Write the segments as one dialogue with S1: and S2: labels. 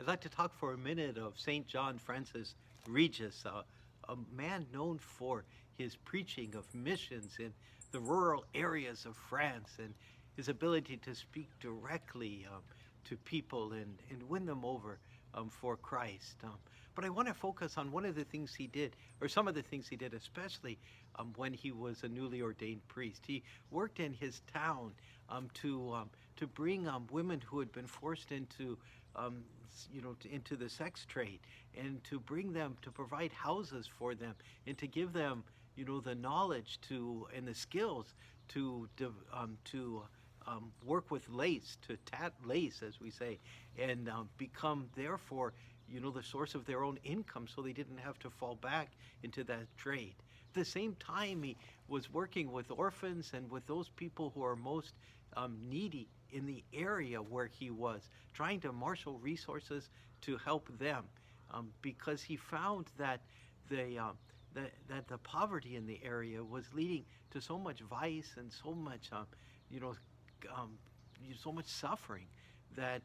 S1: I'd like to talk for a minute of St. John Francis Regis, a man known for his preaching of missions in the rural areas of France and his ability to speak directly to people and win them over for Christ. But I want to focus on one of the things he did, or some of the things he did, especially when he was a newly ordained priest. He worked in his town to bring women who had been forced into into the sex trade, and to bring them, to provide houses for them, and to give them the knowledge to and the skills to work with lace, to tat lace, as we say, and become therefore the source of their own income, so they didn't have to fall back into that trade. At the same time, he was working with orphans and with those people who are most needy in the area where he was, trying to marshal resources to help them, because he found that the the poverty in the area was leading to so much vice and so much you know um, so much suffering that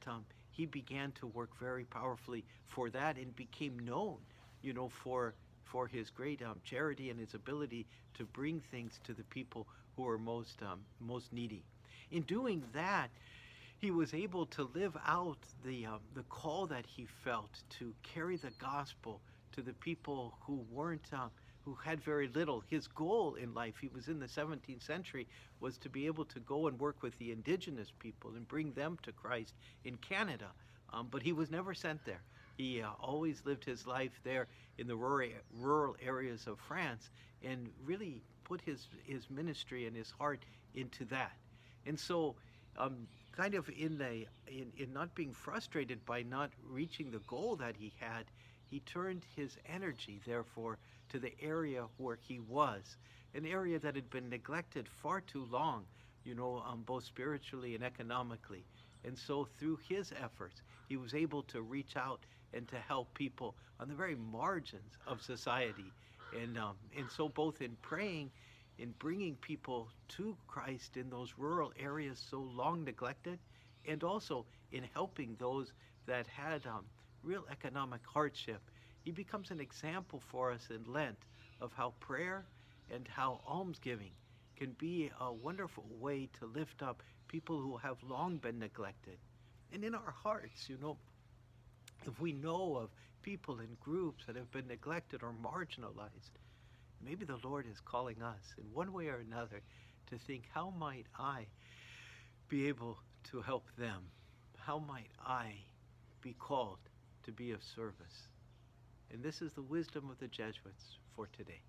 S1: he began to work very powerfully for that, and became known, for his great charity and his ability to bring things to the people who are most needy. In doing that, he was able to live out the call that he felt to carry the gospel to the people who weren't who had very little. His goal in life, he was in the 17th century, was to be able to go and work with the indigenous people and bring them to Christ in Canada. But he was never sent there. He always lived his life there in the rural areas of France, and really put his ministry and his heart into that. And so, kind of in not being frustrated by not reaching the goal that he had, he turned his energy, therefore, to the area where he was, an area that had been neglected far too long, both spiritually and economically. And so, through his efforts, he was able to reach out and to help people on the very margins of society. And so, both in praying, in bringing people to Christ in those rural areas so long neglected, and also in helping those that had real economic hardship, he becomes an example for us in Lent of how prayer and how almsgiving can be a wonderful way to lift up people who have long been neglected. And in our hearts, if we know of people and groups that have been neglected or marginalized, maybe the Lord is calling us in one way or another to think, how might I be able to help them? How might I be called to be of service? And this is the wisdom of the Jesuits for today.